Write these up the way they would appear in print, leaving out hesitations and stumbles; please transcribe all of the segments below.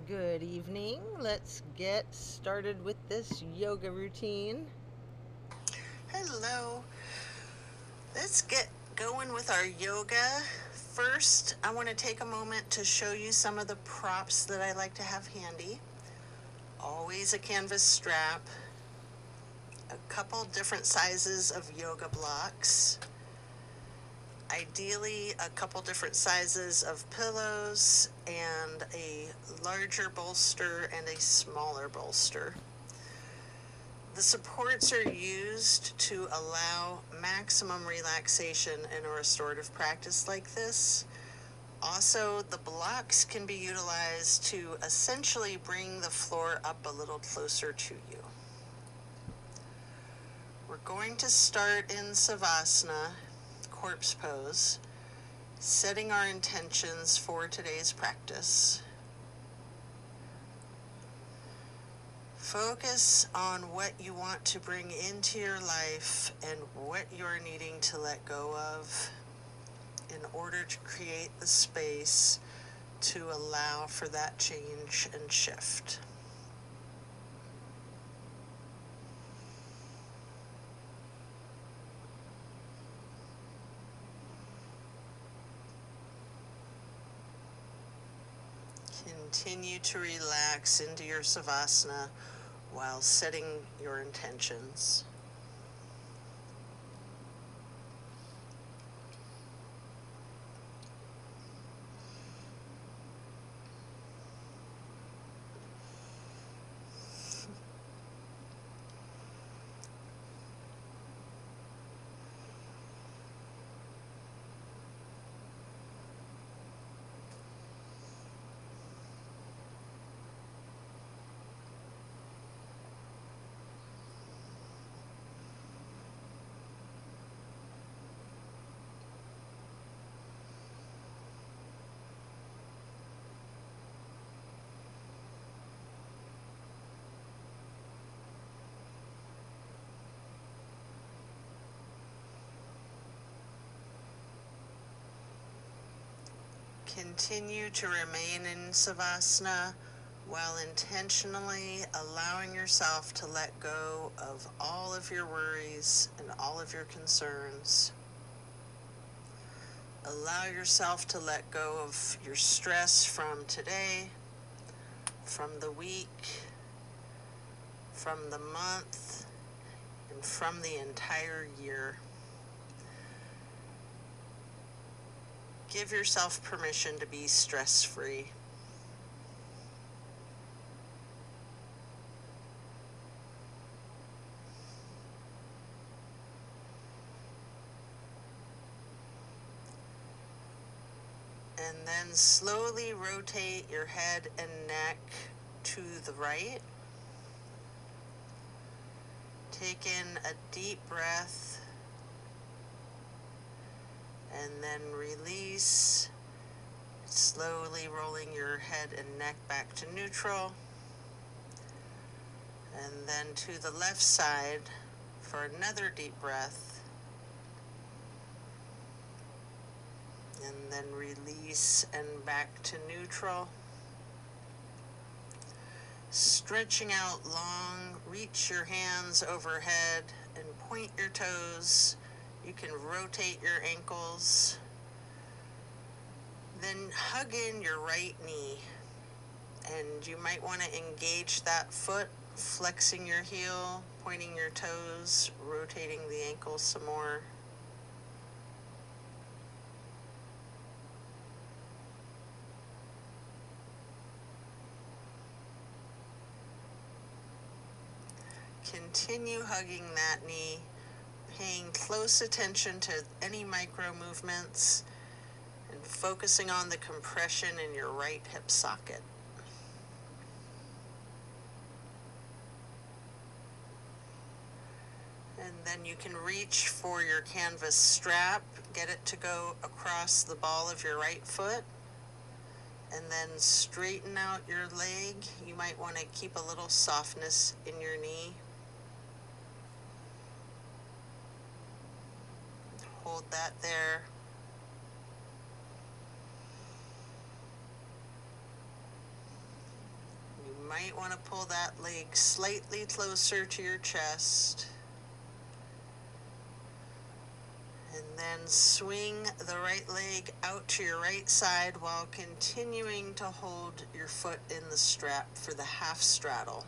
Good evening. Let's get started with this yoga routine. Hello. Let's get going with our yoga. First, I want to take a moment to show you some of the props that I like to have handy. Always a canvas strap, a couple different sizes of yoga blocks, ideally a couple different sizes of pillows, and a larger bolster and a smaller bolster. The supports are used to allow maximum relaxation in a restorative practice like this. Also, the blocks can be utilized to essentially bring the floor up a little closer to you. We're going to start in Savasana, corpse pose, setting our intentions for today's practice. Focus on what you want to bring into your life and what you're needing to let go of in order to create the space to allow for that change and shift. Continue to relax into your Savasana while setting your intentions. Continue to remain in Savasana while intentionally allowing yourself to let go of all of your worries and all of your concerns. Allow yourself to let go of your stress from today, from the week, from the month, and from the entire year. Give yourself permission to be stress-free. And then slowly rotate your head and neck to the right. Take in a deep breath and then release, slowly rolling your head and neck back to neutral. And then to the left side for another deep breath. And then release and back to neutral. Stretching out long, reach your hands overhead and point your toes. You can rotate your ankles. Then hug in your right knee. And you might want to engage that foot, flexing your heel, pointing your toes, rotating the ankles some more. Continue hugging that knee, paying close attention to any micro movements, and focusing on the compression in your right hip socket. And then you can reach for your canvas strap, get it to go across the ball of your right foot, and then straighten out your leg. You might want to keep a little softness in your knee. Hold that there. might want to pull that leg slightly closer to your chest. And then swing the right leg out to your right side while continuing to hold your foot in the strap for the half straddle.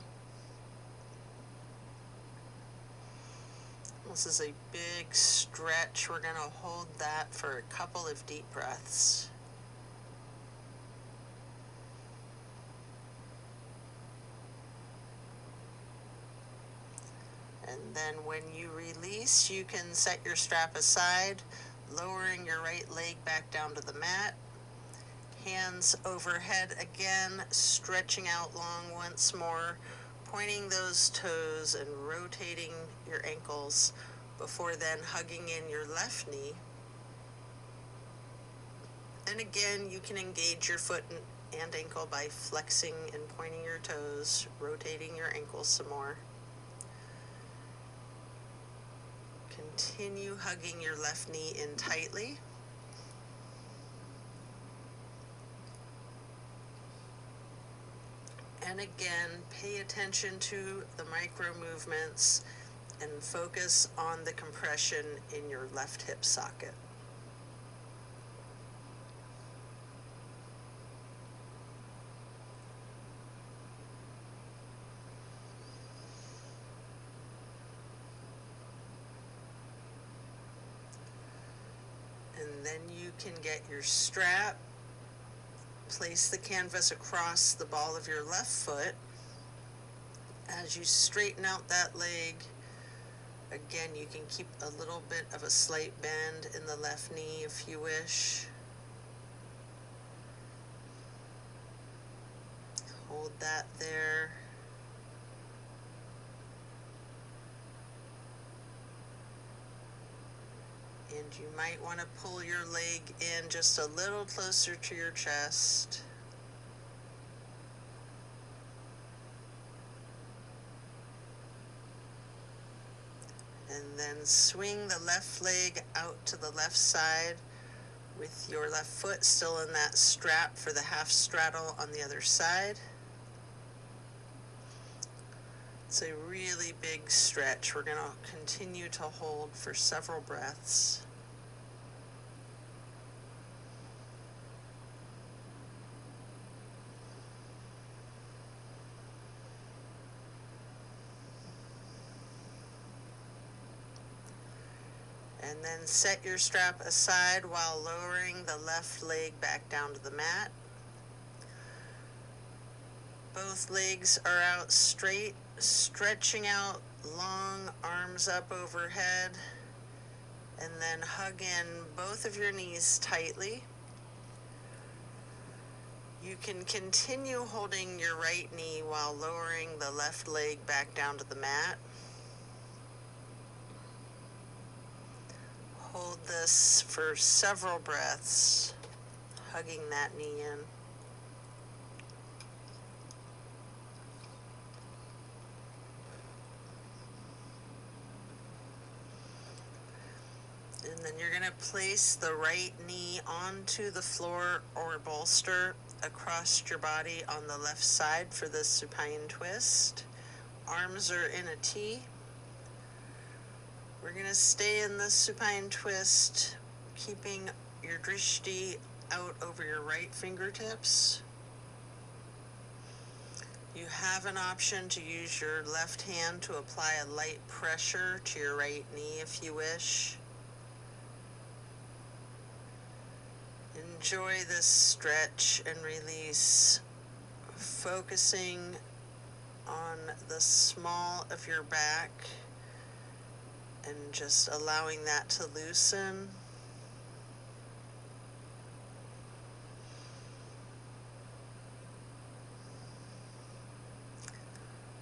This is a big stretch. We're going to hold that for a couple of deep breaths. And then when you release, you can set your strap aside, lowering your right leg back down to the mat. Hands overhead again, stretching out long once more, pointing those toes and rotating your ankles before then hugging in your left knee. And again, you can engage your foot and ankle by flexing and pointing your toes, rotating your ankles some more. Continue hugging your left knee in tightly. And again, pay attention to the micro movements and focus on the compression in your left hip socket. And then you can get your strap, place the canvas across the ball of your left foot. As you straighten out that leg, again, you can keep a little bit of a slight bend in the left knee if you wish. Hold that there. And you might want to pull your leg in just a little closer to your chest. And then swing the left leg out to the left side with your left foot still in that strap for the half straddle on the other side. It's a really big stretch. We're going to continue to hold for several breaths. And then set your strap aside while lowering the left leg back down to the mat. Both legs are out straight, stretching out, long arms up overhead, and then hug in both of your knees tightly. You can continue holding your right knee while lowering the left leg back down to the mat. Hold this for several breaths, hugging that knee in. And then you're going to place the right knee onto the floor or bolster across your body on the left side for the supine twist. Arms are in a T. We're going to stay in the supine twist, keeping your drishti out over your right fingertips. You have an option to use your left hand to apply a light pressure to your right knee if you wish. Enjoy this stretch and release, focusing on the small of your back and just allowing that to loosen.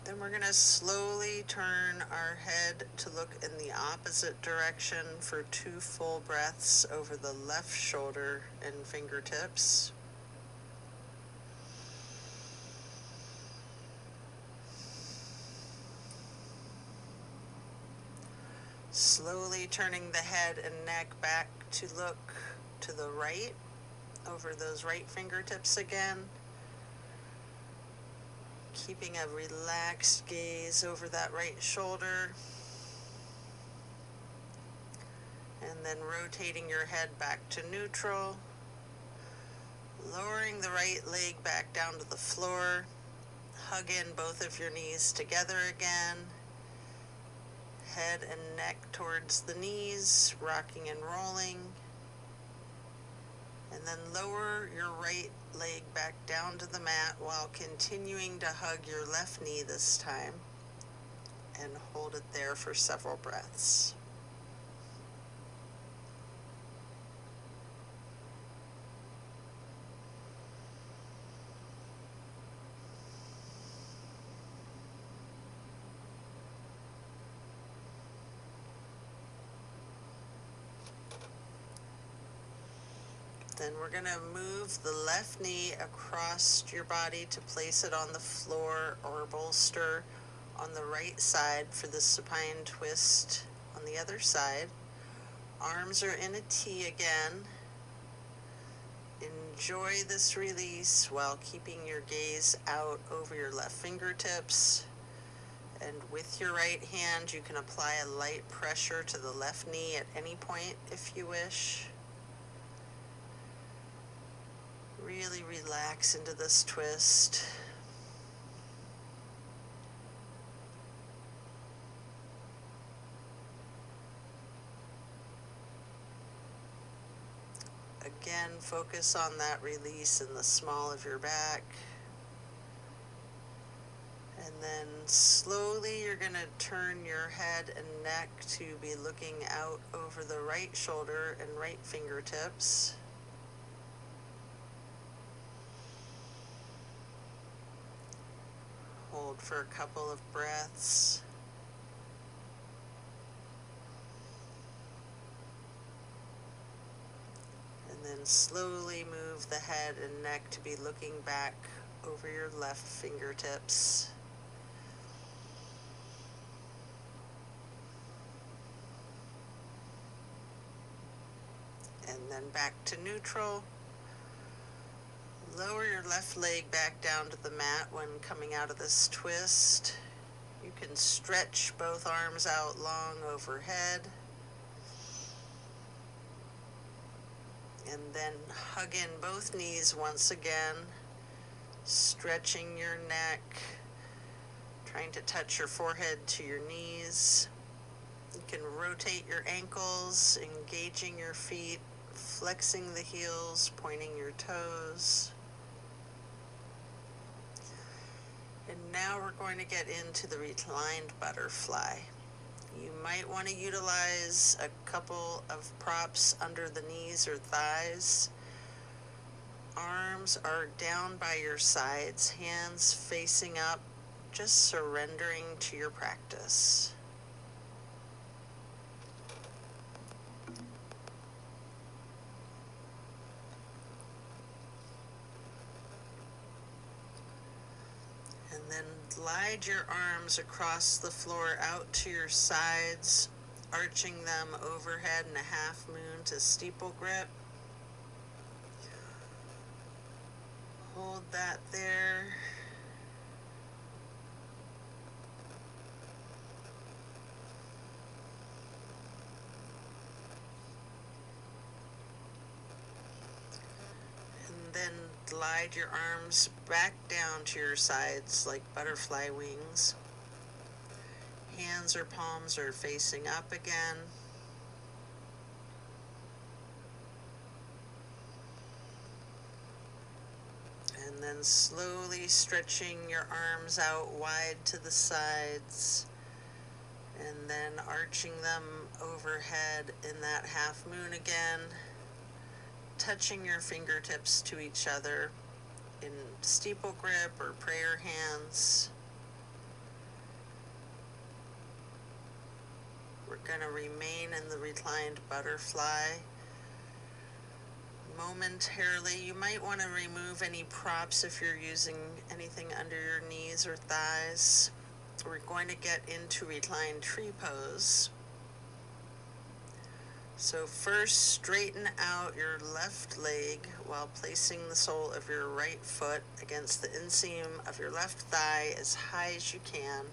Then we're going to slowly turn our head to look in the opposite direction for 2 full breaths over the left shoulder and fingertips. Slowly turning the head and neck back to look to the right over those right fingertips again. Keeping a relaxed gaze over that right shoulder. And then rotating your head back to neutral. Lowering the right leg back down to the floor. Hug in both of your knees together again. Head and neck towards the knees, rocking and rolling. And then lower your right leg back down to the mat while continuing to hug your left knee this time. And hold it there for several breaths. Then we're going to move the left knee across your body to place it on the floor or bolster on the right side for the supine twist on the other side. Arms are in a T again. Enjoy this release while keeping your gaze out over your left fingertips. And with your right hand, you can apply a light pressure to the left knee at any point if you wish. Really relax into this twist. Again, focus on that release in the small of your back. And then slowly you're going to turn your head and neck to be looking out over the right shoulder and right fingertips. Hold for a couple of breaths. And then slowly move the head and neck to be looking back over your left fingertips. And then back to neutral. Lower your left leg back down to the mat when coming out of this twist. You can stretch both arms out long overhead. And then hug in both knees once again, stretching your neck, trying to touch your forehead to your knees. You can rotate your ankles, engaging your feet, flexing the heels, pointing your toes. And now we're going to get into the reclined butterfly. You might want to utilize a couple of props under the knees or thighs. Arms are down by your sides, hands facing up, just surrendering to your practice. And then glide your arms across the floor out to your sides, arching them overhead in a half moon to steeple grip. Hold that there. And then glide your arms back down to your sides like butterfly wings. Hands or palms are facing up again. And then slowly stretching your arms out wide to the sides, and then arching them overhead in that half moon again, touching your fingertips to each other in steeple grip or prayer hands. We're going to remain in the reclined butterfly. Momentarily, you might want to remove any props if you're using anything under your knees or thighs. We're going to get into reclined tree pose. So first, straighten out your left leg while placing the sole of your right foot against the inseam of your left thigh as high as you can.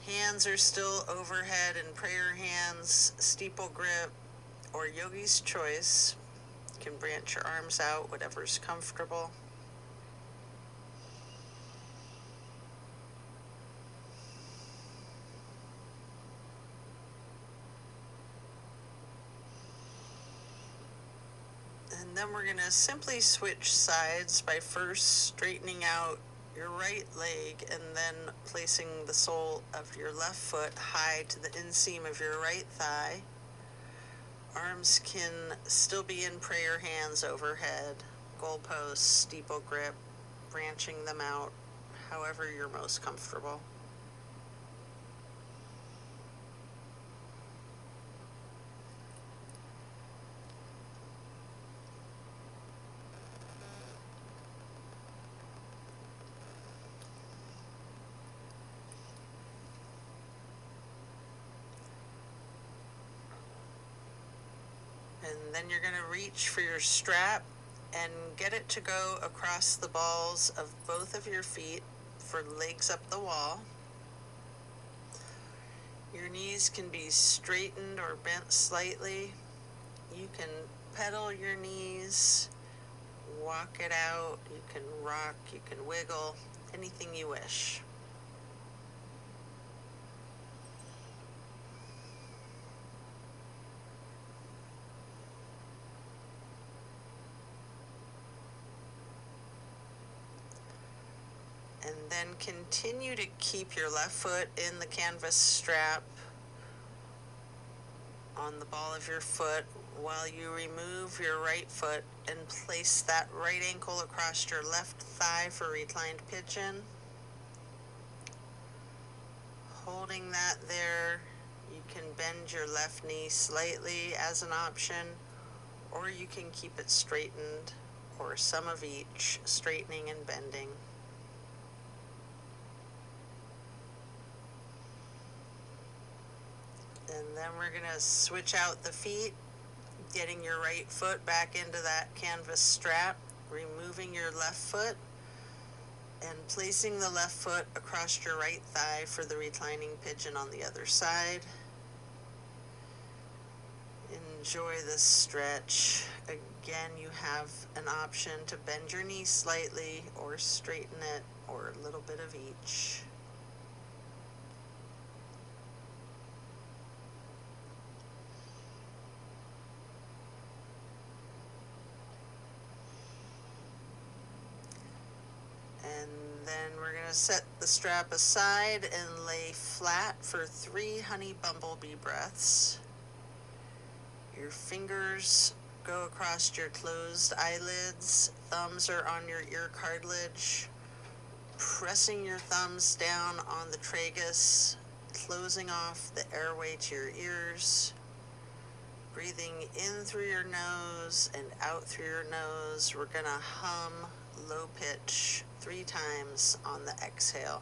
Hands are still overhead in prayer hands, steeple grip, or yogi's choice. You can branch your arms out, whatever's comfortable. And then we're going to simply switch sides by first straightening out your right leg and then placing the sole of your left foot high to the inseam of your right thigh. Arms can still be in prayer hands overhead, goalposts, steeple grip, branching them out, however you're most comfortable. And then you're going to reach for your strap and get it to go across the balls of both of your feet for legs up the wall. Your knees can be straightened or bent slightly. You can pedal your knees, walk it out, you can rock, you can wiggle, anything you wish. And then continue to keep your left foot in the canvas strap on the ball of your foot while you remove your right foot and place that right ankle across your left thigh for reclined pigeon. Holding that there, you can bend your left knee slightly as an option, or you can keep it straightened, or some of each, straightening and bending. And then we're going to switch out the feet, getting your right foot back into that canvas strap, removing your left foot, and placing the left foot across your right thigh for the reclining pigeon on the other side. Enjoy this stretch. Again, you have an option to bend your knee slightly or straighten it, or a little bit of each. And then we're going to set the strap aside and lay flat for 3 honey bumblebee breaths. Your fingers go across your closed eyelids, thumbs are on your ear cartilage, pressing your thumbs down on the tragus, closing off the airway to your ears, breathing in through your nose and out through your nose. We're going to hum low pitch 3 times on the exhale.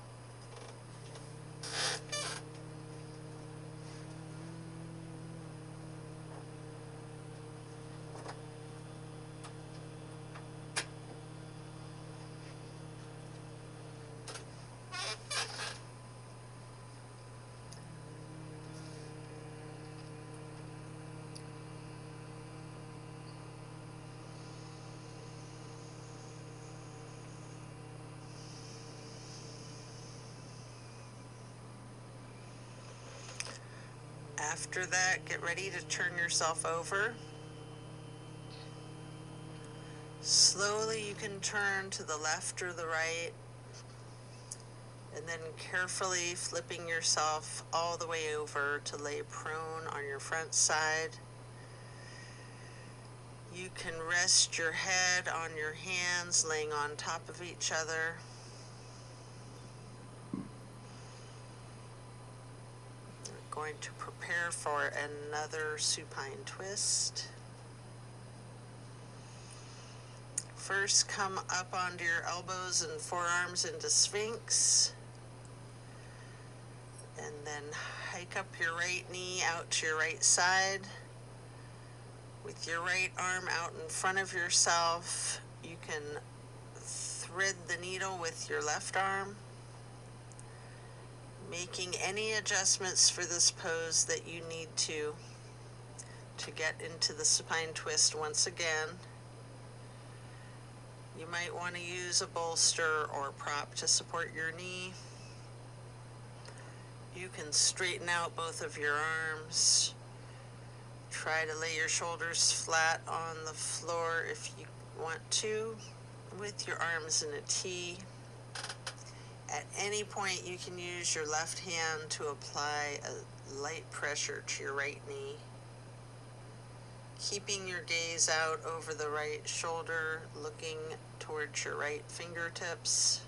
After that, get ready to turn yourself over. Slowly you can turn to the left or the right, and then carefully flipping yourself all the way over to lay prone on your front side. You can rest your head on your hands, laying on top of each other. We're going to prepare for another supine twist. First, come up onto your elbows and forearms into Sphinx. And then hike up your right knee out to your right side. With your right arm out in front of yourself, you can thread the needle with your left arm, making any adjustments for this pose that you need to get into the supine twist once again. You might want to use a bolster or prop to support your knee. You can straighten out both of your arms. Try to lay your shoulders flat on the floor if you want to, with your arms in a T. At any point, you can use your left hand to apply a light pressure to your right knee. Keeping your gaze out over the right shoulder, looking towards your right fingertips.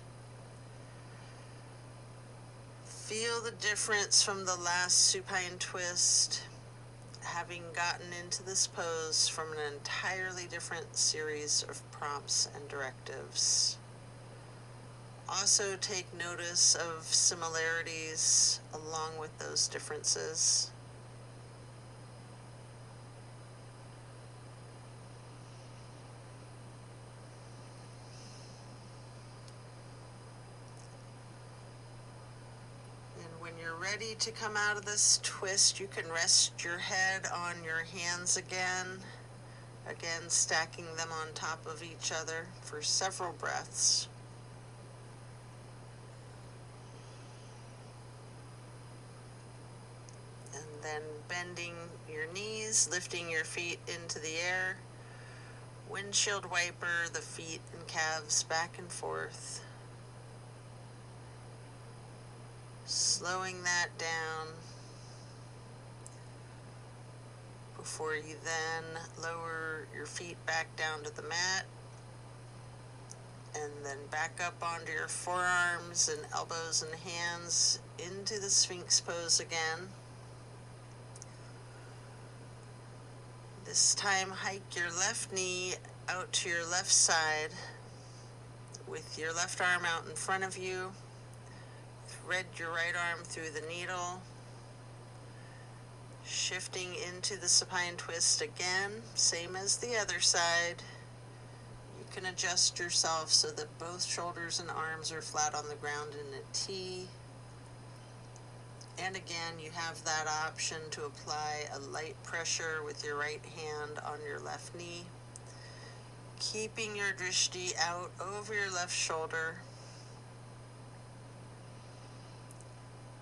Feel the difference from the last supine twist, having gotten into this pose from an entirely different series of prompts and directives. Also take notice of similarities along with those differences. And when you're ready to come out of this twist, you can rest your head on your hands again, stacking them on top of each other for several breaths. And then bending your knees, lifting your feet into the air, windshield wiper the feet and calves back and forth. Slowing that down before you then lower your feet back down to the mat, and then back up onto your forearms and elbows and hands into the Sphinx pose again. This time, hike your left knee out to your left side with your left arm out in front of you. Thread your right arm through the needle, shifting into the supine twist again, same as the other side. You can adjust yourself so that both shoulders and arms are flat on the ground in a T. And again, you have that option to apply a light pressure with your right hand on your left knee, keeping your drishti out over your left shoulder.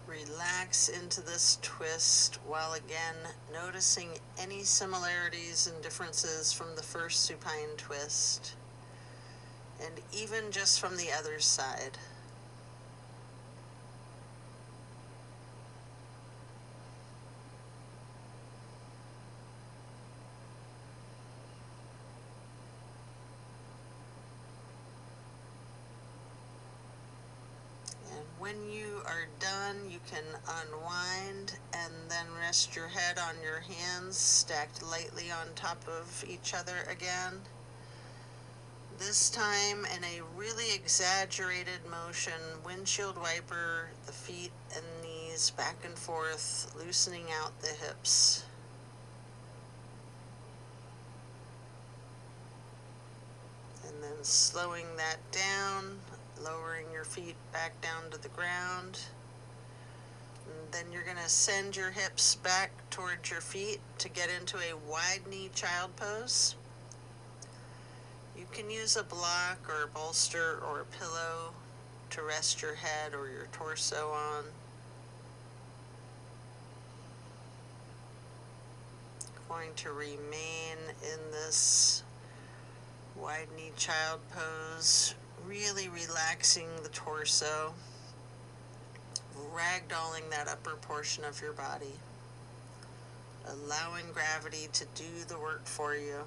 Relax into this twist while again noticing any similarities and differences from the first supine twist, and even just from the other side. When you are done, you can unwind and then rest your head on your hands, stacked lightly on top of each other again. This time in a really exaggerated motion, windshield wiper the feet and knees back and forth, loosening out the hips. And then slowing that down, lowering your feet back down to the ground. And then you're going to send your hips back towards your feet to get into a wide knee child pose. You can use a block or a bolster or a pillow to rest your head or your torso on. Going to remain in this wide knee child pose, really relaxing the torso, ragdolling that upper portion of your body, allowing gravity to do the work for you.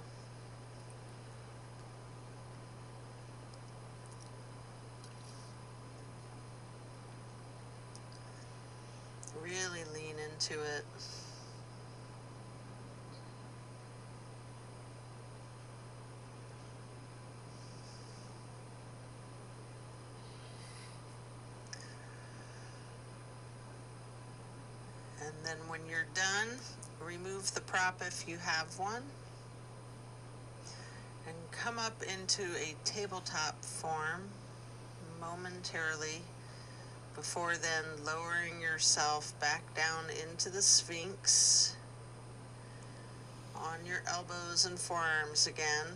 Really lean into it. And then when you're done, remove the prop if you have one. come up into a tabletop form momentarily, before then lowering yourself back down into the Sphinx on your elbows and forearms again.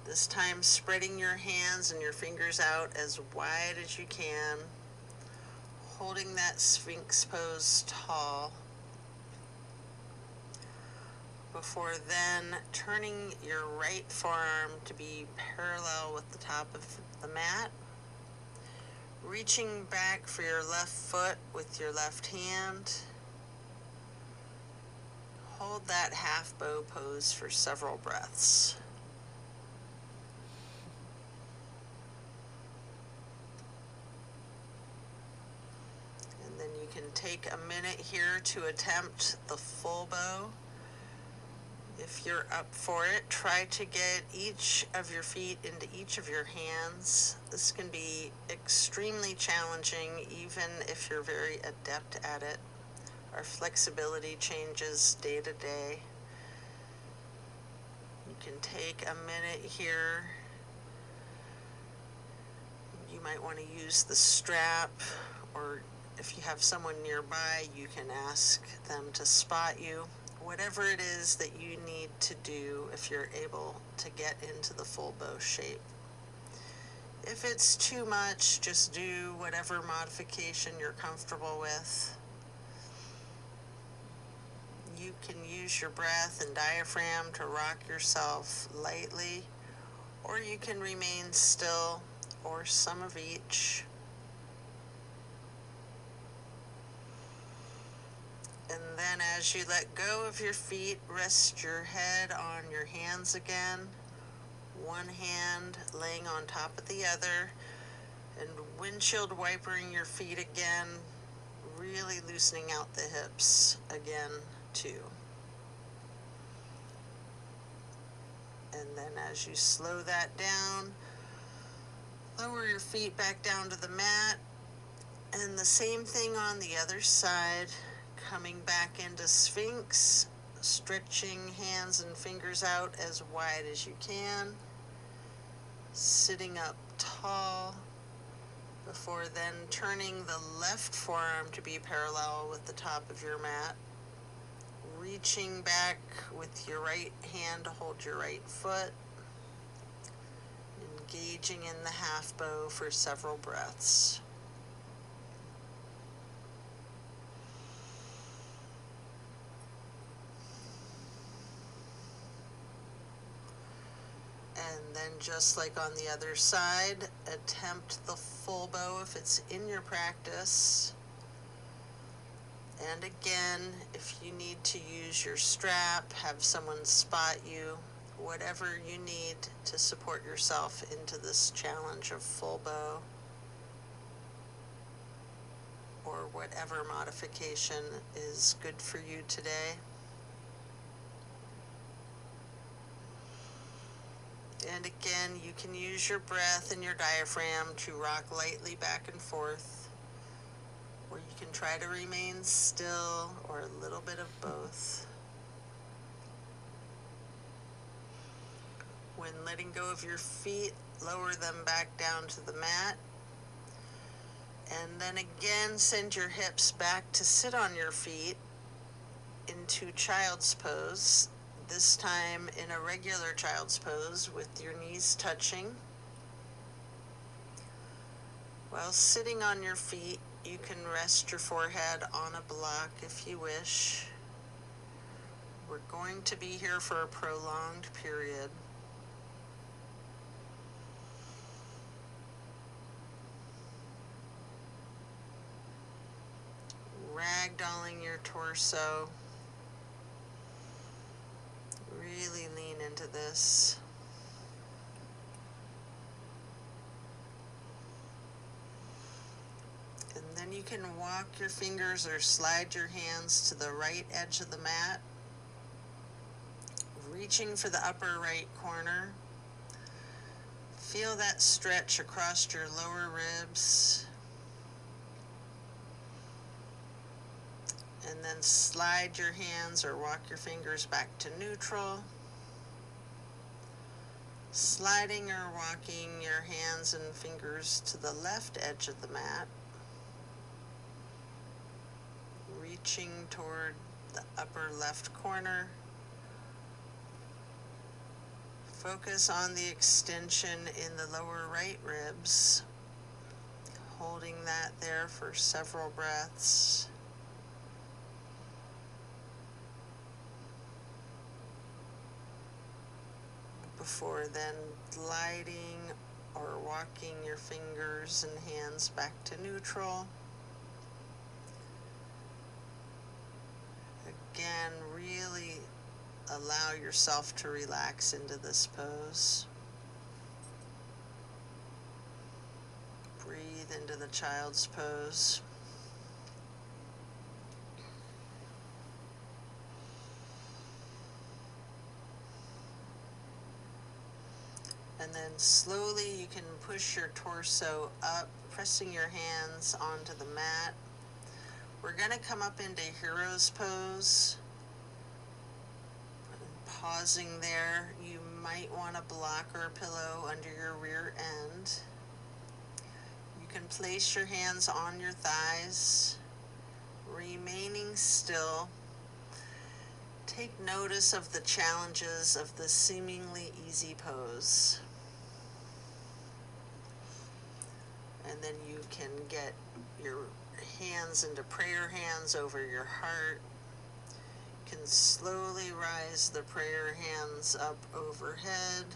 This time spreading your hands and your fingers out as wide as you can, holding that Sphinx pose tall. Before then turning your right forearm to be parallel with the top of the mat, reaching back for your left foot with your left hand. Hold that half bow pose for several breaths. And then you can take a minute here to attempt the full bow. If you're up for it, try to get each of your feet into each of your hands. This can be extremely challenging even if you're very adept at it. Our flexibility changes day to day. You can take a minute here. You might want to use the strap, or if you have someone nearby, you can ask them to spot you. Whatever it is that you need to do if you're able to get into the full bow shape. If it's too much, just do whatever modification you're comfortable with. You can use your breath and diaphragm to rock yourself lightly, or you can remain still, or some of each. And then as you let go of your feet, rest your head on your hands again, one hand laying on top of the other, and windshield wipering your feet again, really loosening out the hips again too. And then as you slow that down, lower your feet back down to the mat, and the same thing on the other side. Coming back into Sphinx, stretching hands and fingers out as wide as you can, sitting up tall, before then turning the left forearm to be parallel with the top of your mat, reaching back with your right hand to hold your right foot, engaging in the half bow for several breaths. And then just like on the other side, attempt the full bow if it's in your practice. And again, if you need to use your strap, have someone spot you, whatever you need to support yourself into this challenge of full bow, or whatever modification is good for you today. And again, you can use your breath and your diaphragm to rock lightly back and forth, or you can try to remain still, or a little bit of both. When letting go of your feet, lower them back down to the mat. And then again, send your hips back to sit on your feet into child's pose. This time in a regular child's pose with your knees touching. While sitting on your feet, you can rest your forehead on a block if you wish. We're going to be here for a prolonged period. Ragdolling your torso. Really lean into this. And then you can walk your fingers or slide your hands to the right edge of the mat, reaching for the upper right corner. Feel that stretch across your lower ribs. And then slide your hands or walk your fingers back to neutral. Sliding or walking your hands and fingers to the left edge of the mat, reaching toward the upper left corner. Focus on the extension in the lower right ribs, holding that there for several breaths. Before then gliding or walking your fingers and hands back to neutral. Again, really allow yourself to relax into this pose. Breathe into the child's pose. And then slowly you can push your torso up, pressing your hands onto the mat. We're going to come up into hero's pose. Pausing there, you might want a block or a pillow under your rear end. You can place your hands on your thighs, remaining still. Take notice of the challenges of the seemingly easy pose. And then you can get your hands into prayer hands over your heart. You can slowly rise the prayer hands up overhead.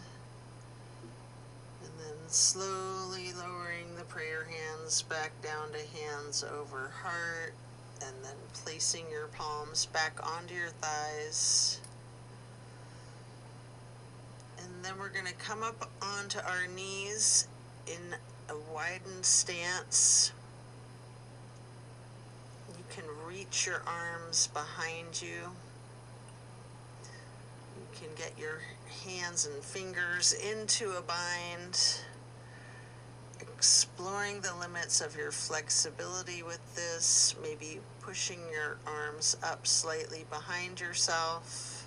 And then slowly lowering the prayer hands back down to hands over heart. And then placing your palms back onto your thighs. And then we're going to come up onto our knees in a widened stance. You can reach your arms behind you. You can get your hands and fingers into a bind, exploring the limits of your flexibility with this, maybe pushing your arms up slightly behind yourself,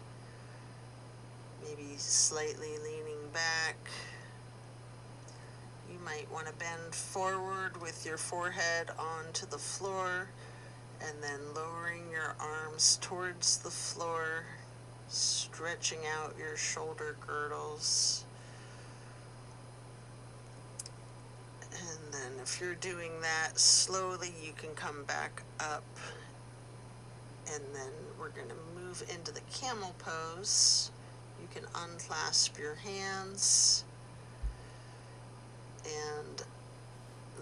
maybe slightly leaning back. You might want to bend forward with your forehead onto the floor and then lowering your arms towards the floor, stretching out your shoulder girdles. And then if you're doing that slowly, you can come back up. And then we're going to move into the camel pose. You can unclasp your hands and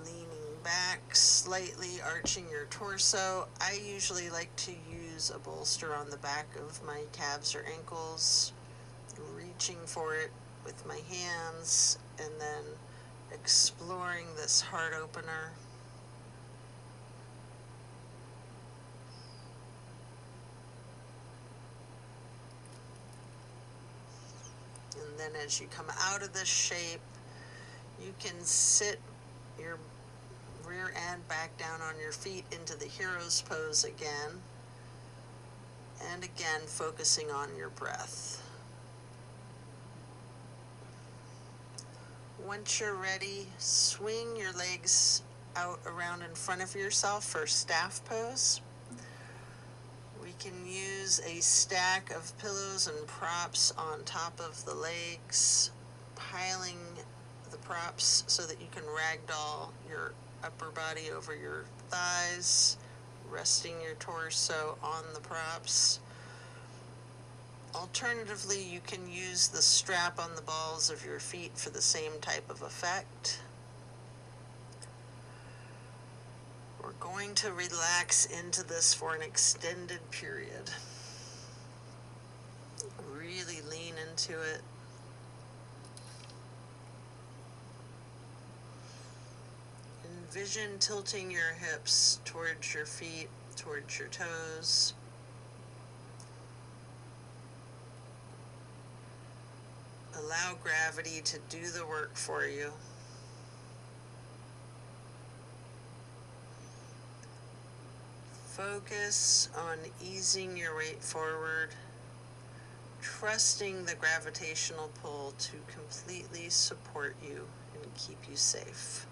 leaning back, slightly arching your torso. I usually like to use a bolster on the back of my calves or ankles, reaching for it with my hands, and then exploring this heart opener. And then as you come out of this shape, you can sit your rear end back down on your feet into the hero's pose again. And again, focusing on your breath. Once you're ready, swing your legs out around in front of yourself for staff pose. We can use a stack of pillows and props on top of the legs, piling the props so that you can ragdoll your upper body over your thighs, resting your torso on the props. Alternatively, you can use the strap on the balls of your feet for the same type of effect. We're going to relax into this for an extended period. Really lean into it. Envision tilting your hips towards your feet, towards your toes. Allow gravity to do the work for you. Focus on easing your weight forward, trusting the gravitational pull to completely support you and keep you safe.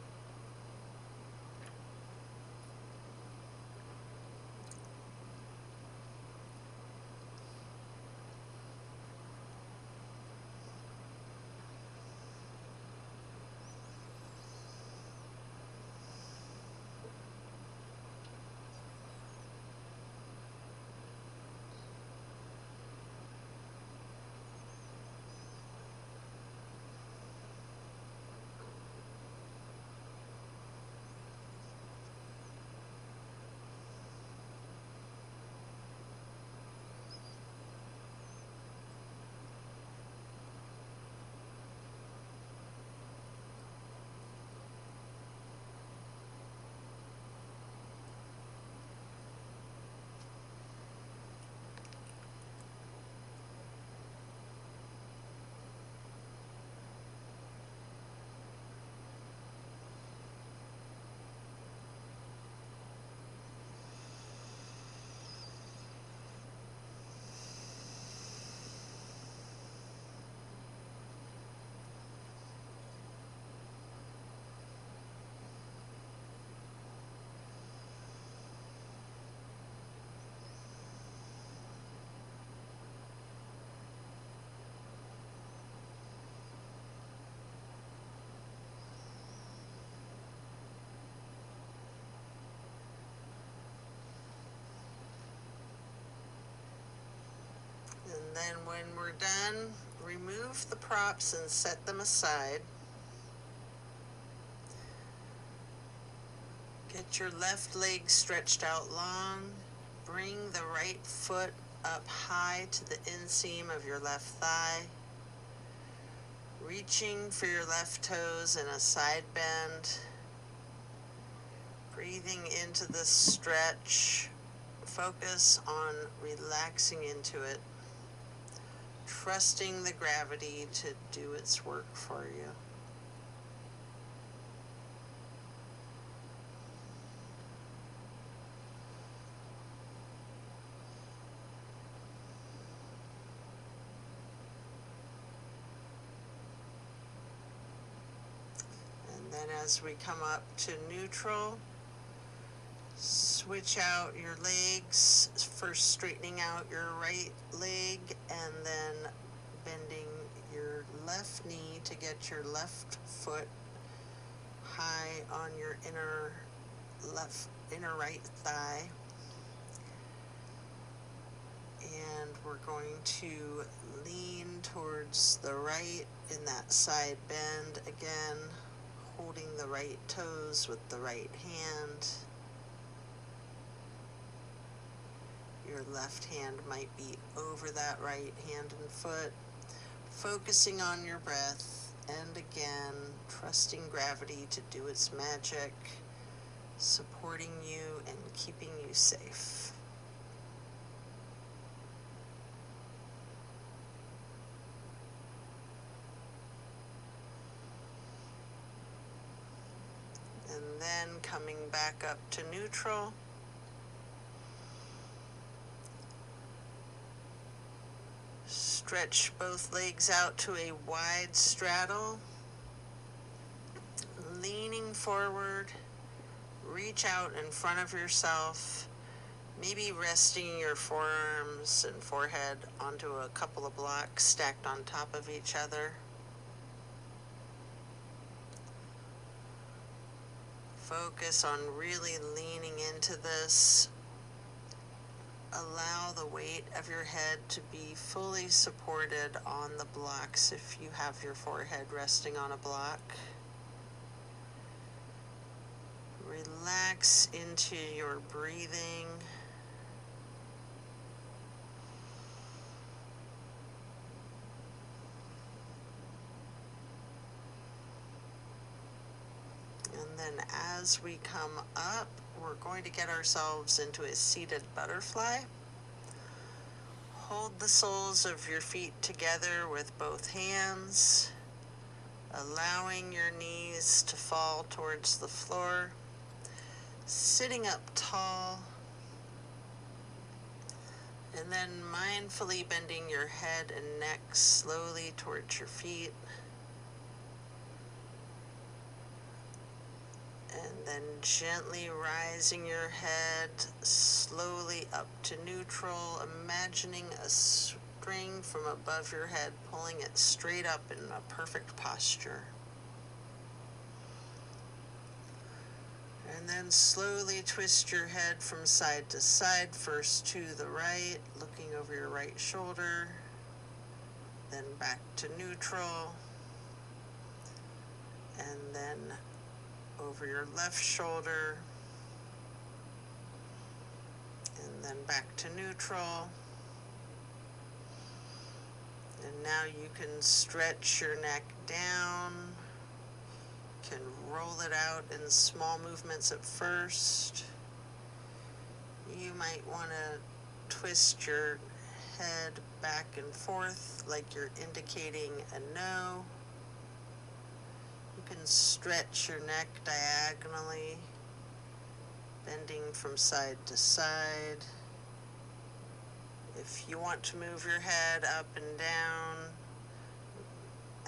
And then when we're done, remove the props and set them aside. Get your left leg stretched out long. Bring the right foot up high to the inseam of your left thigh. Reaching for your left toes in a side bend. Breathing into this stretch. Focus on relaxing into it. Trusting the gravity to do its work for you. And then as we come up to neutral, switch out your legs, first straightening out your right leg and then bending your left knee to get your left foot high on your inner right thigh. And we're going to lean towards the right in that side bend again, holding the right toes with the right hand. Your left hand might be over that right hand and foot, focusing on your breath, and again, trusting gravity to do its magic, supporting you and keeping you safe. And then coming back up to neutral. Stretch both legs out to a wide straddle. Leaning forward, reach out in front of yourself, maybe resting your forearms and forehead onto a couple of blocks stacked on top of each other. Focus on really leaning into this. Allow the weight of your head to be fully supported on the blocks if you have your forehead resting on a block. Relax into your breathing. And then as we come up, we're going to get ourselves into a seated butterfly. Hold the soles of your feet together with both hands, allowing your knees to fall towards the floor. Sitting up tall, And then mindfully bending your head and neck slowly towards your feet. And then gently rising your head slowly up to neutral, imagining a string from above your head, pulling it straight up in a perfect posture. And then slowly twist your head from side to side, first to the right, looking over your right shoulder, then back to neutral, and then over your left shoulder, and then back to neutral. And now you can stretch your neck down, can roll it out in small movements at first. You might want to twist your head back and forth like you're indicating a no. You can stretch your neck diagonally, bending from side to side. If you want to move your head up and down,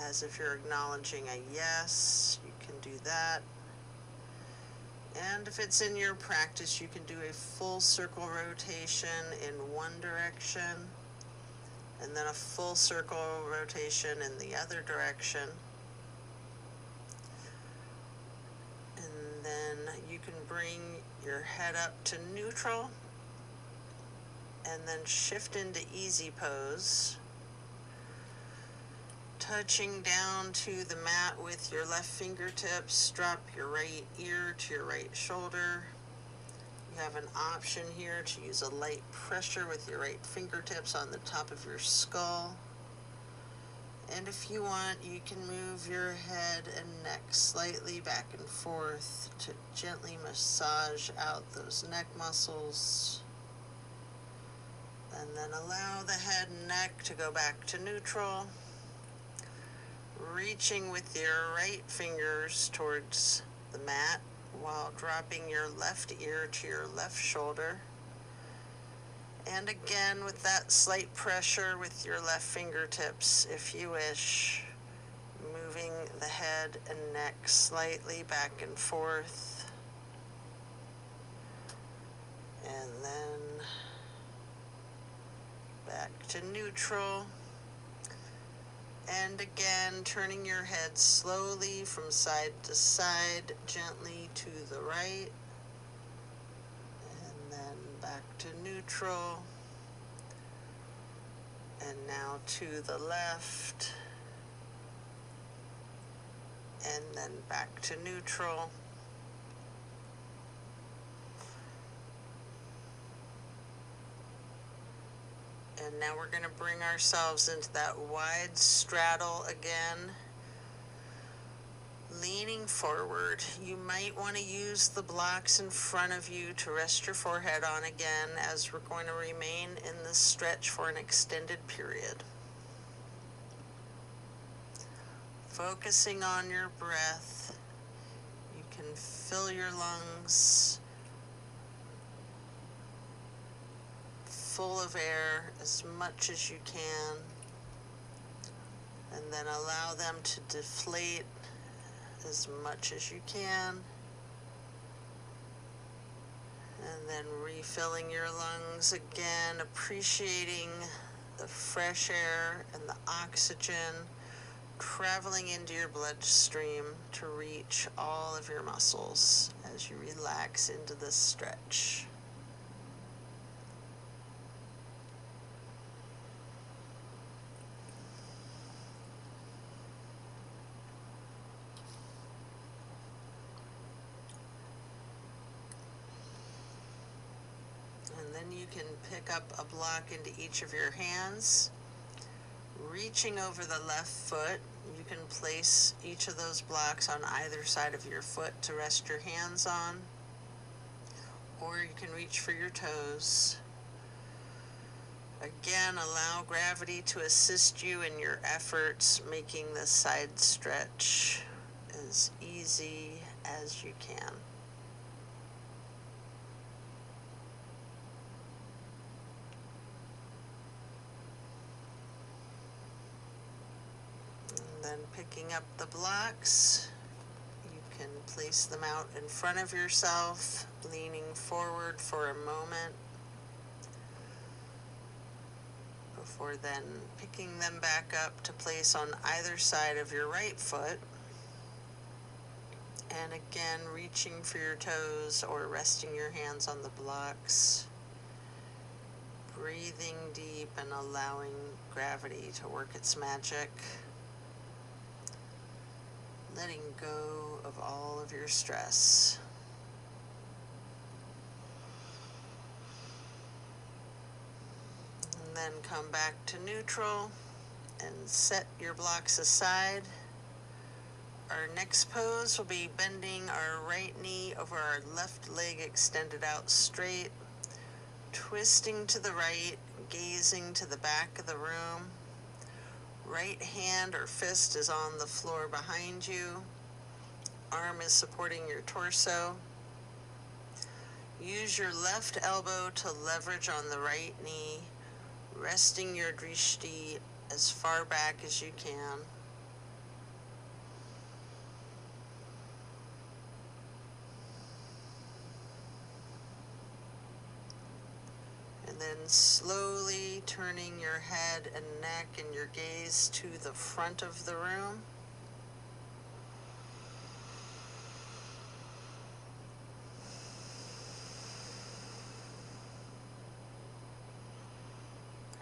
as if you're acknowledging a yes, you can do that. And if it's in your practice, you can do a full circle rotation in one direction, and then a full circle rotation in the other direction. And then you can bring your head up to neutral, and then shift into easy pose, touching down to the mat with your left fingertips. Drop your right ear to your right shoulder. You have an option here to use a light pressure with your right fingertips on the top of your skull. And if you want, you can move your head and neck slightly back and forth to gently massage out those neck muscles. And then allow the head and neck to go back to neutral. Reaching with your right fingers towards the mat while dropping your left ear to your left shoulder. And again, with that slight pressure with your left fingertips, if you wish, moving the head and neck slightly back and forth. And then back to neutral. And again, turning your head slowly from side to side, gently to the right. And then back to neutral. And now to the left. And then back to neutral. And now we're going to bring ourselves into that wide straddle again. Leaning forward, you might want to use the blocks in front of you to rest your forehead on again, as we're going to remain in this stretch for an extended period. Focusing on your breath, you can fill your lungs full of air as much as you can, and then allow them to deflate as much as you can, and then refilling your lungs again, appreciating the fresh air and the oxygen traveling into your bloodstream to reach all of your muscles as you relax into this stretch. And then you can pick up a block into each of your hands. Reaching over the left foot, you can place each of those blocks on either side of your foot to rest your hands on, or you can reach for your toes. Again, allow gravity to assist you in your efforts, making the side stretch as easy as you can. then picking up the blocks, you can place them out in front of yourself, leaning forward for a moment, before then picking them back up to place on either side of your right foot. And again, reaching for your toes or resting your hands on the blocks. Breathing deep and allowing gravity to work its magic. Letting go of all of your stress. And then come back to neutral and set your blocks aside. Our next pose will be bending our right knee over our left leg extended out straight, twisting to the right, gazing to the back of the room. Right hand or fist is on the floor behind you. Arm is supporting your torso. Use your left elbow to leverage on the right knee, resting your drishti as far back as you can. And then slowly turning your head and neck and your gaze to the front of the room.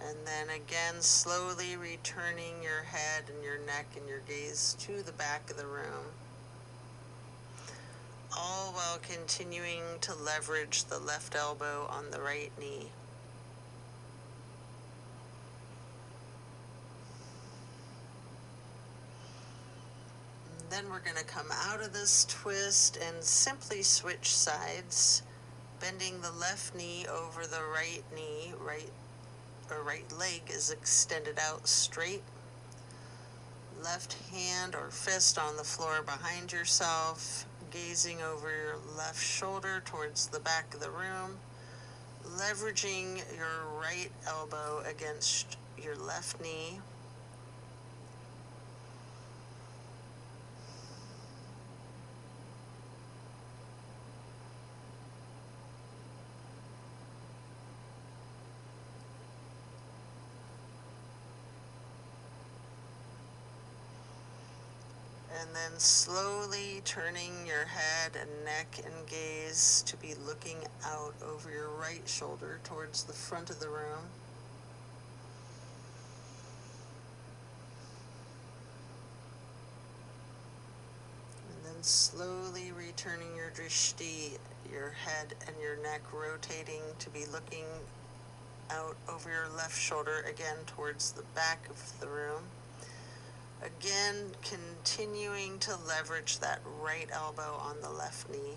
And then again, slowly returning your head and your neck and your gaze to the back of the room. All while continuing to leverage the left elbow on the right knee. And then we're going to come out of this twist and simply switch sides, bending the left knee over the right knee. Right leg is extended out straight. Left hand or fist on the floor behind yourself, gazing over your left shoulder towards the back of the room, leveraging your right elbow against your left knee. And then slowly turning your head and neck and gaze to be looking out over your right shoulder towards the front of the room. And then slowly returning your drishti, your head and your neck rotating to be looking out over your left shoulder again towards the back of the room. Again, continuing to leverage that right elbow on the left knee.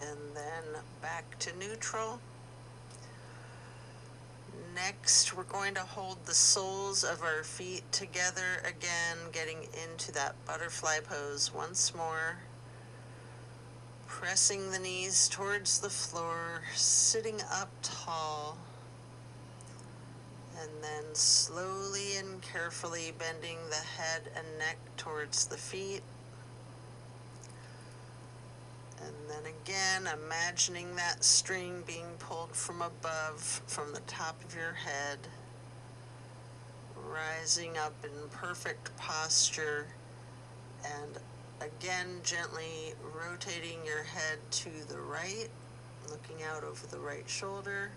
And then back to neutral. Next, we're going to hold the soles of our feet together again, getting into that butterfly pose once more. Pressing the knees towards the floor, sitting up tall, and then slowly and carefully bending the head and neck towards the feet. And then again, imagining that string being pulled from above, from the top of your head, rising up in perfect posture, and again, gently rotating your head to the right, looking out over the right shoulder.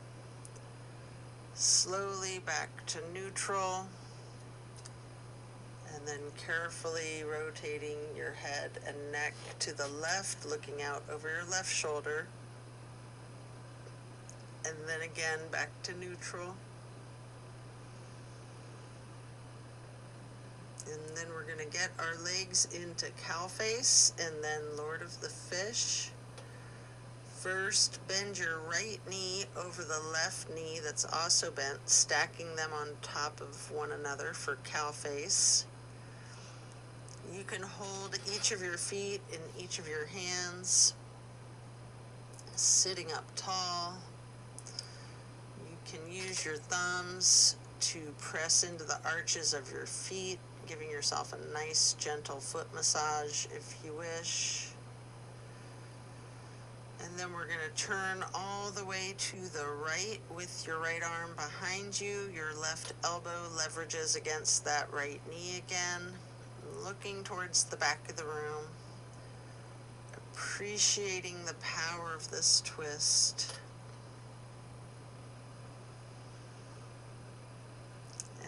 Slowly back to neutral. And then carefully rotating your head and neck to the left, looking out over your left shoulder. And then again, back to neutral. And then we're going to get our legs into cow face and then Lord of the Fish. First, bend your right knee over the left knee that's also bent, stacking them on top of one another for cow face. You can hold each of your feet in each of your hands, sitting up tall. You can use your thumbs to press into the arches of your feet, giving yourself a nice gentle foot massage if you wish. And then we're going to turn all the way to the right with your right arm behind you. Your left elbow leverages against that right knee again, looking towards the back of the room, appreciating the power of this twist.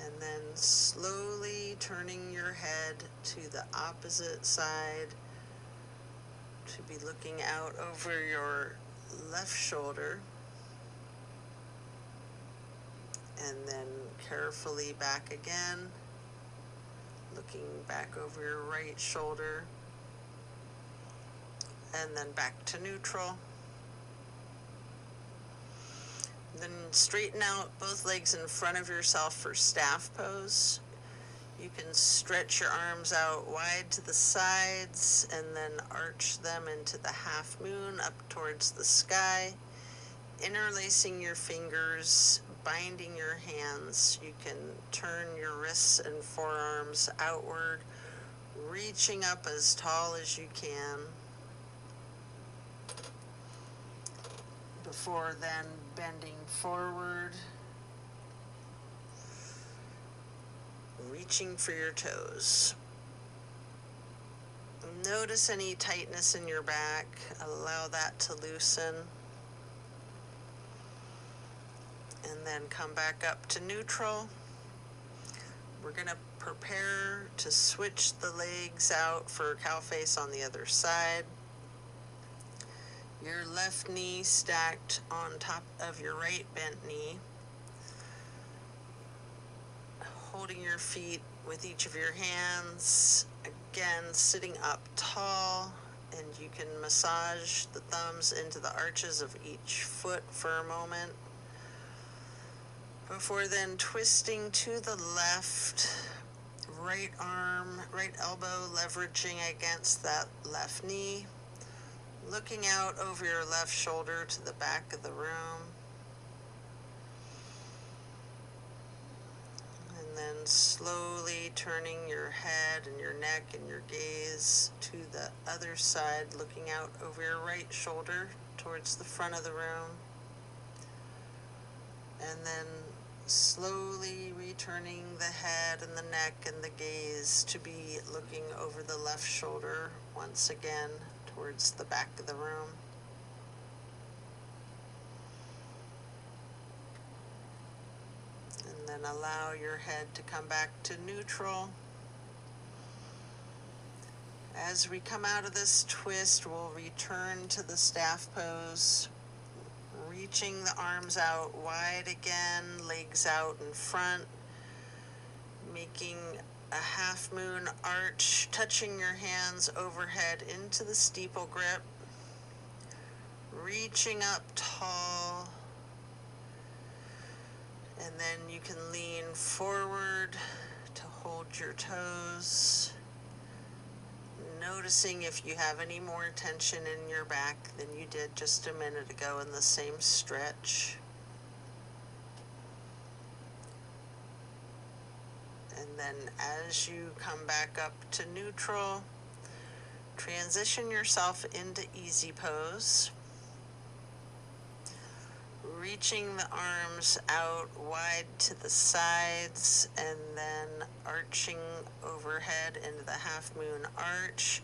And then slowly turning your head to the opposite side to be looking out over your left shoulder. And then carefully back again, looking back over your right shoulder. And then back to neutral. Then straighten out both legs in front of yourself for staff pose. You can stretch your arms out wide to the sides and then arch them into the half moon up towards the sky. Interlacing your fingers, binding your hands. You can turn your wrists and forearms outward, reaching up as tall as you can. Before then bending forward, reaching for your toes. Notice any tightness in your back. Allow that to loosen. And then come back up to neutral. We're going to prepare to switch the legs out for cow face on the other side. Your left knee stacked on top of your right bent knee. Holding your feet with each of your hands. Again, sitting up tall, and you can massage the thumbs into the arches of each foot for a moment. Before then twisting to the left, right arm, right elbow leveraging against that left knee. Looking out over your left shoulder to the back of the room. And then slowly turning your head and your neck and your gaze to the other side, looking out over your right shoulder towards the front of the room. And then slowly returning the head and the neck and the gaze to be looking over the left shoulder once again towards the back of the room. And then allow your head to come back to neutral. As we come out of this twist, we'll return to the staff pose, reaching the arms out wide again, legs out in front, making a half moon arch, touching your hands overhead into the steeple grip, reaching up tall, and then you can lean forward to hold your toes, noticing if you have any more tension in your back than you did just a minute ago in the same stretch. And then as you come back up to neutral, transition yourself into easy pose. Reaching the arms out wide to the sides and then arching overhead into the half moon arch.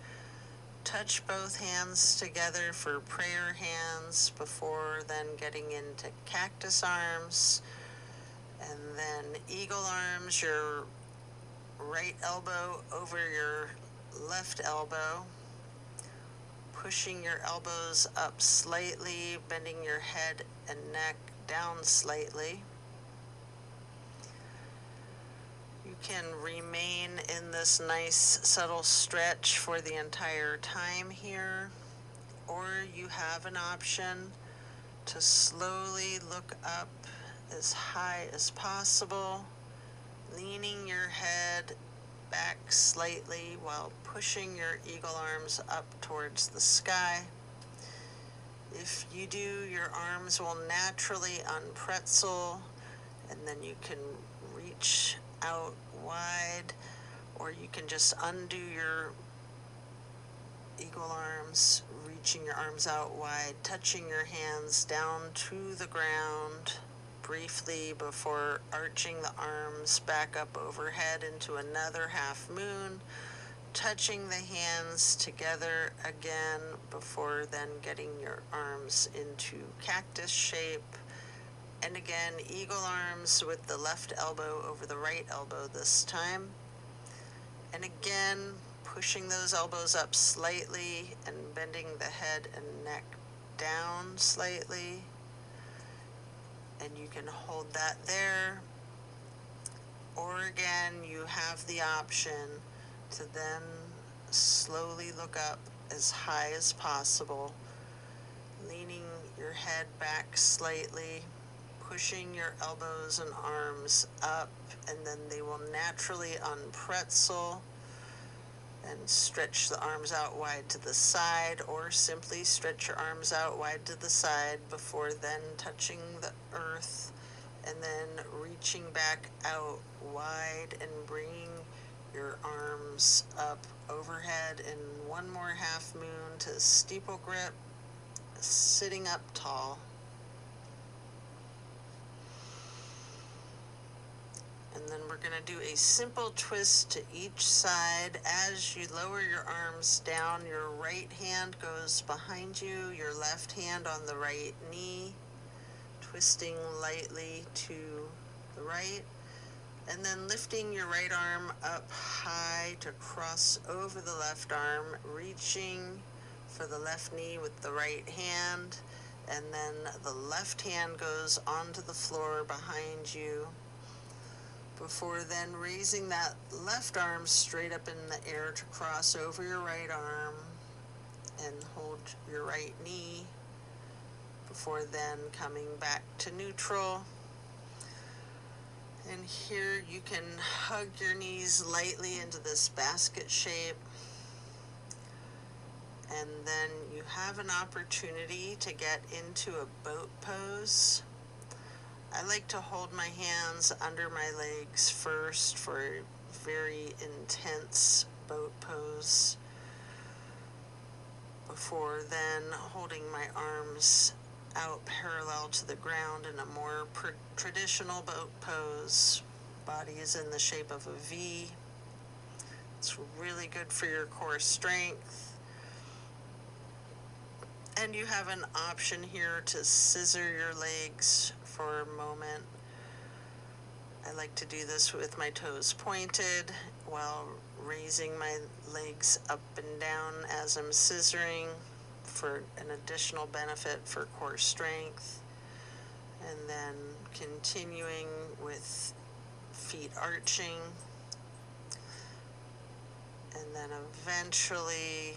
Touch both hands together for prayer hands before then getting into cactus arms. And then eagle arms, your right elbow over your left elbow. Pushing your elbows up slightly, bending your head and neck down slightly. You can remain in this nice subtle stretch for the entire time here, or you have an option to slowly look up as high as possible, leaning your head back slightly while pushing your eagle arms up towards the sky. If you do, your arms will naturally unpretzel, and then you can reach out wide, or you can just undo your eagle arms, reaching your arms out wide, touching your hands down to the ground briefly before arching the arms back up overhead into another half moon, touching the hands together again before then getting your arms into cactus shape. And again, eagle arms with the left elbow over the right elbow this time. And again, pushing those elbows up slightly and bending the head and neck down slightly. And you can hold that there. Or again, you have the option to then slowly look up as high as possible, leaning your head back slightly, pushing your elbows and arms up, and then they will naturally unpretzel, and stretch the arms out wide to the side, or simply stretch your arms out wide to the side before then touching the earth, and then reaching back out wide and bringing your arms up overhead in one more half moon to steeple grip, sitting up tall. And then we're going to do a simple twist to each side. As you lower your arms down, your right hand goes behind you, your left hand on the right knee, twisting lightly to the right, and then lifting your right arm up high to cross over the left arm, reaching for the left knee with the right hand, and then the left hand goes onto the floor behind you, before then raising that left arm straight up in the air to cross over your right arm and hold your right knee, before then coming back to neutral. And here you can hug your knees lightly into this basket shape. And then you have an opportunity to get into a boat pose. I like to hold my hands under my legs first for a very intense boat pose, before then holding my arms out parallel to the ground in a more traditional boat pose. Body is in the shape of a V. It's really good for your core strength. And you have an option here to scissor your legs for a moment. I like to do this with my toes pointed while raising my legs up and down as I'm scissoring for an additional benefit for core strength. And then continuing with feet arching. And then eventually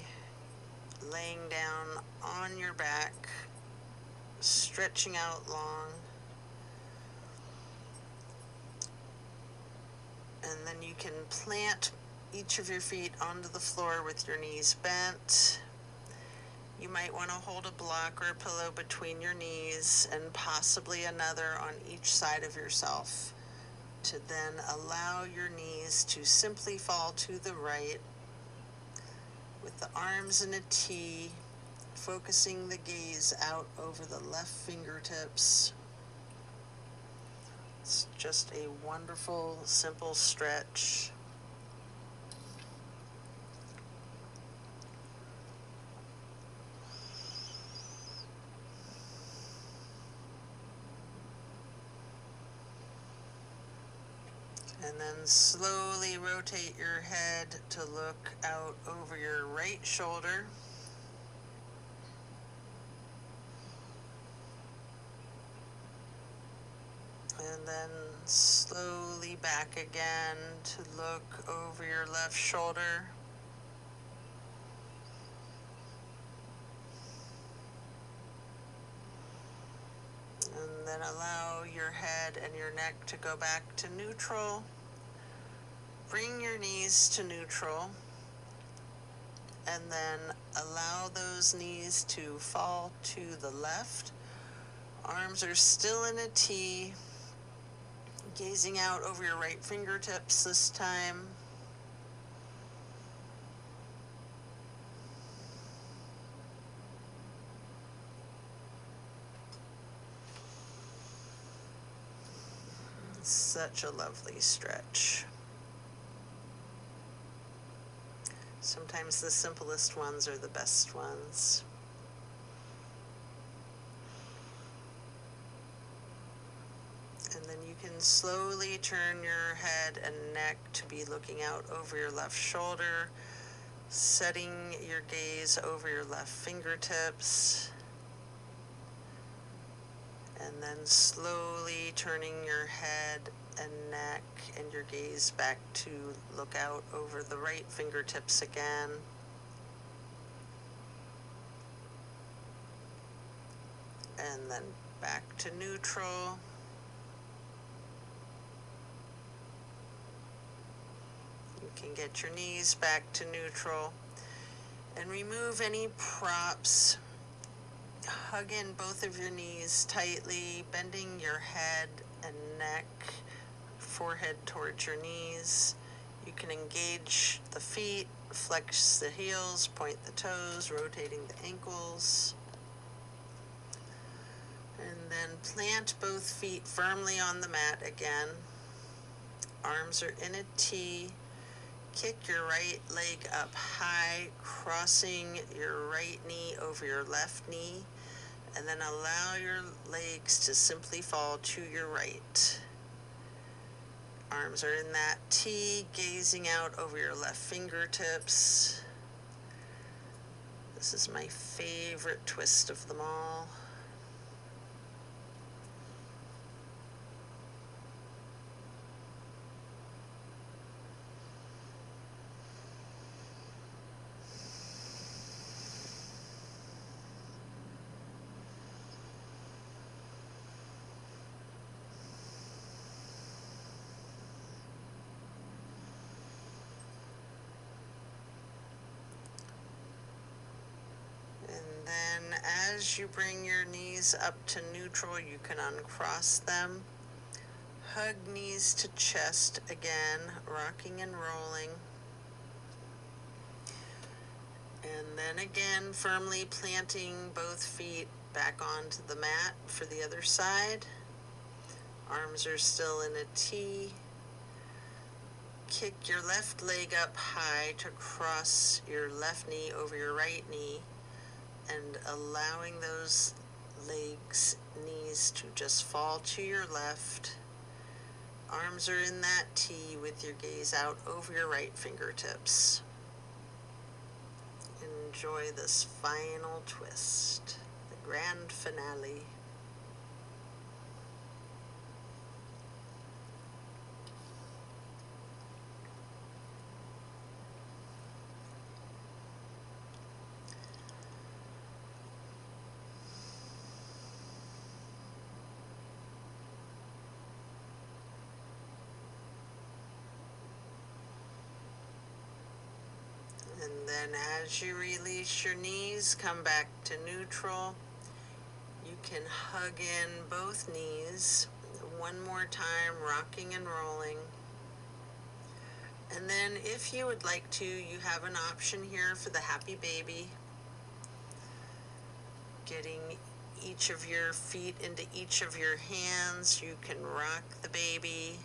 laying down on your back, stretching out long. And then you can plant each of your feet onto the floor with your knees bent. You might want to hold a block or a pillow between your knees and possibly another on each side of yourself, to then allow your knees to simply fall to the right with the arms in a T, focusing the gaze out over the left fingertips. It's just a wonderful, simple stretch. And then slowly rotate your head to look out over your right shoulder. And then slowly back again to look over your left shoulder. And then allow your head and your neck to go back to neutral. Bring your knees to neutral. and then allow those knees to fall to the left. Arms are still in a T, gazing out over your right fingertips this time. Such a lovely stretch. Sometimes the simplest ones are the best ones. And then you can slowly turn your head and neck to be looking out over your left shoulder, setting your gaze over your left fingertips, and then slowly turning your head and neck and your gaze back to look out over the right fingertips again. And then back to neutral. You can get your knees back to neutral and remove any props. Hug in both of your knees tightly, bending your head and neck, forehead towards your knees. You can engage the feet, flex the heels, point the toes, rotating the ankles. And then plant both feet firmly on the mat again. Arms are in a T. Kick your right leg up high, crossing your right knee over your left knee, and then allow your legs to simply fall to your right. Arms are in that T, gazing out over your left fingertips. This is my favorite twist of them all. And then as you bring your knees up to neutral, you can uncross them. Hug knees to chest again, rocking and rolling. And then again, firmly planting both feet back onto the mat for the other side. Arms are still in a T. Kick your left leg up high to cross your left knee over your right knee, and allowing those knees to just fall to your left. Arms are in that T with your gaze out over your right fingertips. Enjoy this final twist, the grand finale. And then as you release your knees, come back to neutral. You can hug in both knees one more time, rocking and rolling. And then if you would like to, you have an option here for the happy baby. Getting each of your feet into each of your hands, you can rock the baby.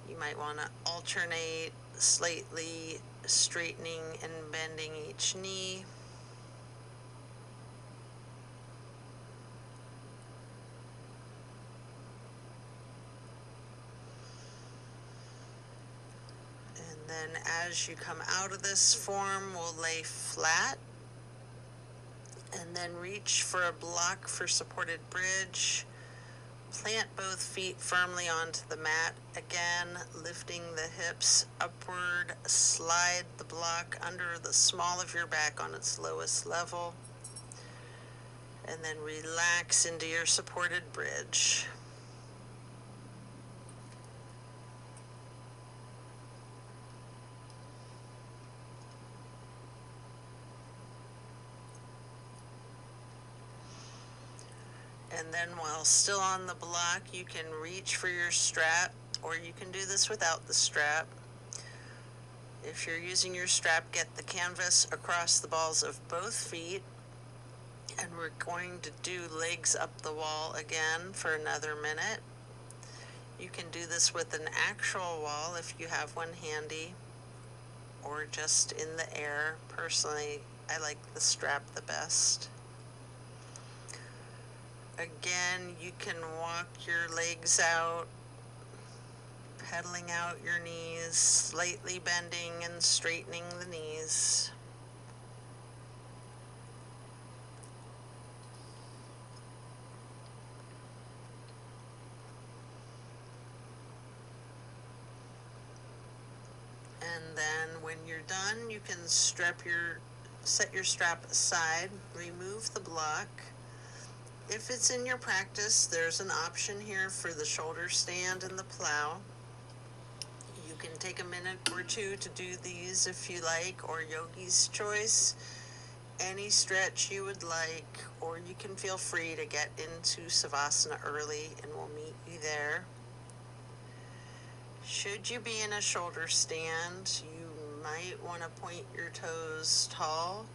You might want to alternate slightly straightening and bending each knee. And then as you come out of this form, we'll lay flat and then reach for a block for supported bridge. Plant both feet firmly onto the mat. Again, lifting the hips upward. Slide the block under the small of your back on its lowest level. And then relax into your supported bridge. And then while still on the block, you can reach for your strap, or you can do this without the strap. If you're using your strap, get the canvas across the balls of both feet. And we're going to do legs up the wall again for another minute. You can do this with an actual wall if you have one handy, or just in the air. Personally, I like the strap the best. Again, you can walk your legs out, pedaling out your knees, slightly bending and straightening the knees. And then when you're done, you can set your strap aside, remove the block. If it's in your practice, there's an option here for the shoulder stand and the plow. You can take a minute or two to do these if you like, or yogi's choice, any stretch you would like, or you can feel free to get into Savasana early and we'll meet you there. Should you be in a shoulder stand, you might want to point your toes tall.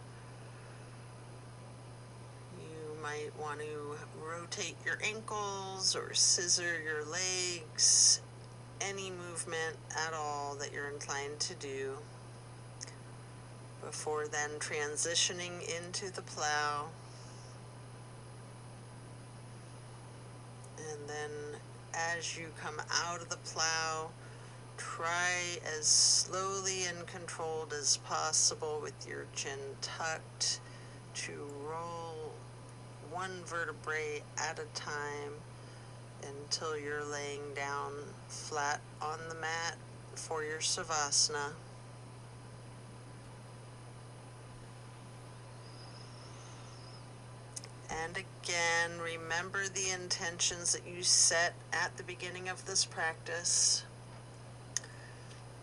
You might want to rotate your ankles or scissor your legs, any movement at all that you're inclined to do, before then transitioning into the plow. And then as you come out of the plow, try as slowly and controlled as possible with your chin tucked to roll one vertebrae at a time until you're laying down flat on the mat for your Savasana. And again, remember the intentions that you set at the beginning of this practice.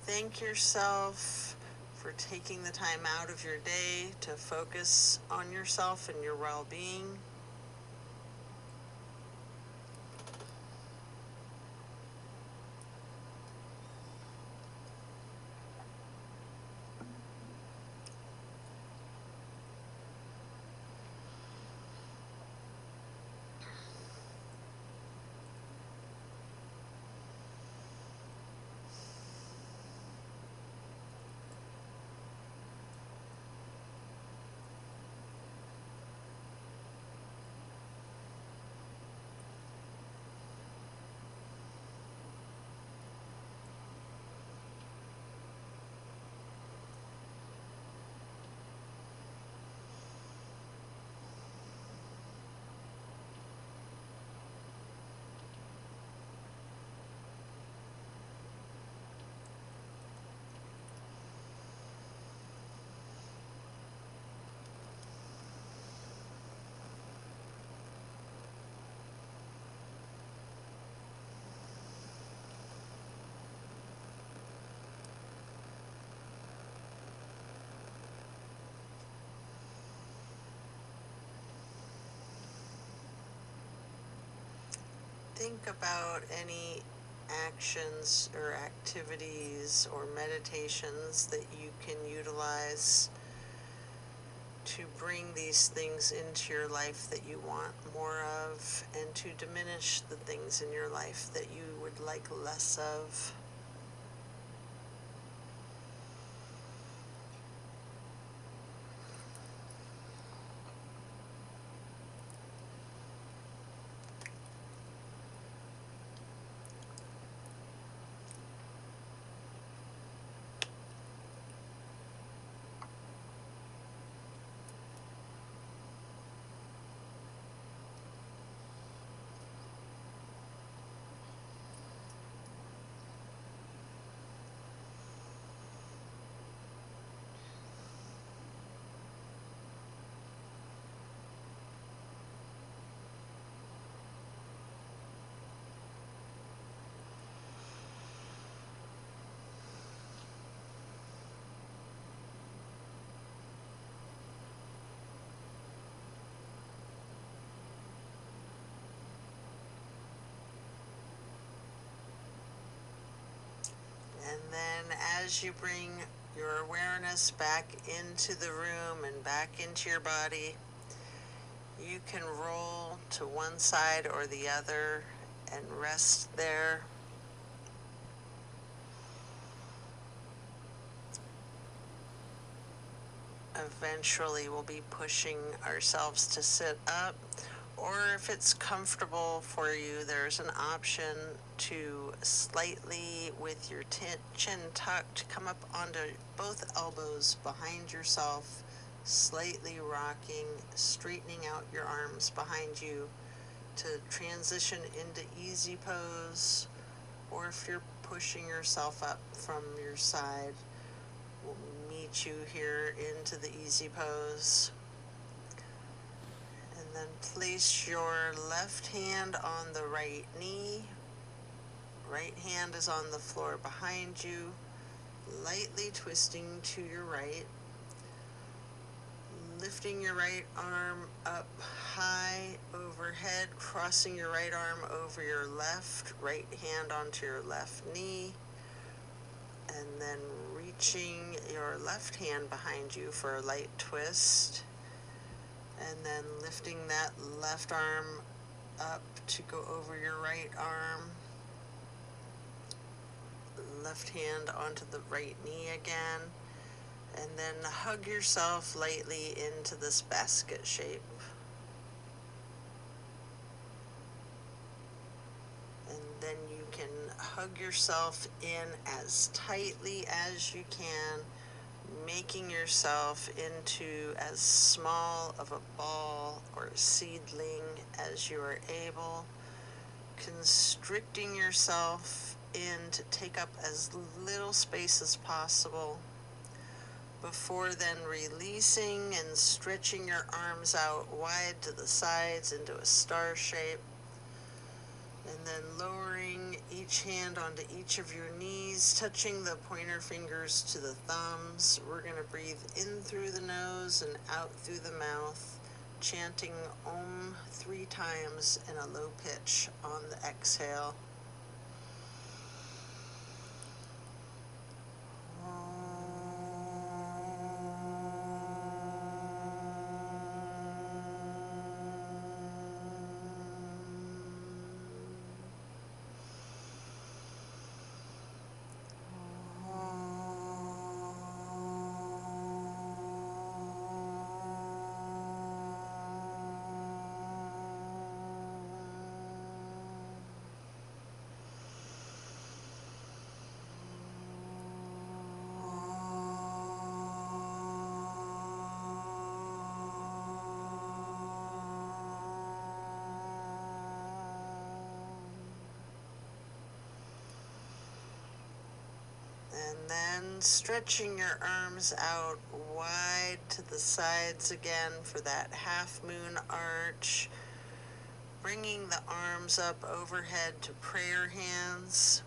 Thank yourself for taking the time out of your day to focus on yourself and your well-being. Think about any actions or activities or meditations that you can utilize to bring these things into your life that you want more of, and to diminish the things in your life that you would like less of. And then as you bring your awareness back into the room and back into your body, you can roll to one side or the other and rest there. Eventually, we'll be pushing ourselves to sit up, or if it's comfortable for you, there's an option to slightly, with your chin tucked, come up onto both elbows behind yourself, slightly rocking, straightening out your arms behind you to transition into easy pose, or if you're pushing yourself up from your side, we'll meet you here into the easy pose. And then place your left hand on the right knee. Right hand is on the floor behind you, lightly twisting to your right. Lifting your right arm up high overhead, crossing your right arm over your left, right hand onto your left knee, and then reaching your left hand behind you for a light twist, and then lifting that left arm up to go over your right arm, left hand onto the right knee again, and then hug yourself lightly into this basket shape. And then you can hug yourself in as tightly as you can, making yourself into as small of a ball or seedling as you are able, constricting yourself in to take up as little space as possible, before then releasing and stretching your arms out wide to the sides into a star shape, and then lowering each hand onto each of your knees, touching the pointer fingers to the thumbs. We're going to breathe in through the nose and out through the mouth, chanting Om 3 times in a low pitch on the exhale. And then stretching your arms out wide to the sides again for that half moon arch. Bringing the arms up overhead to prayer hands.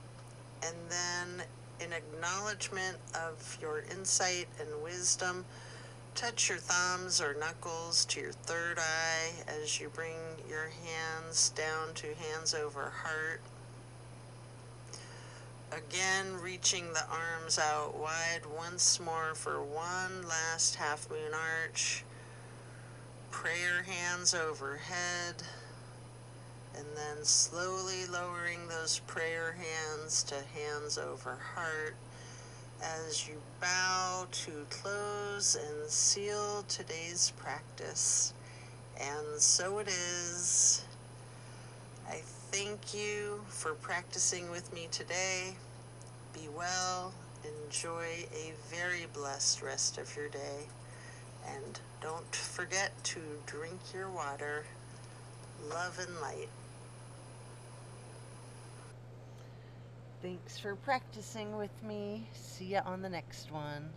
And then in acknowledgement of your insight and wisdom, touch your thumbs or knuckles to your third eye as you bring your hands down to hands over heart. Again, reaching the arms out wide once more for one last half moon arch. Prayer hands overhead. And then slowly lowering those prayer hands to hands over heart as you bow to close and seal today's practice. And so it is. I thank you for practicing with me today. Be well, enjoy a very blessed rest of your day, and don't forget to drink your water. Love and light. Thanks for practicing with me. See ya on the next one.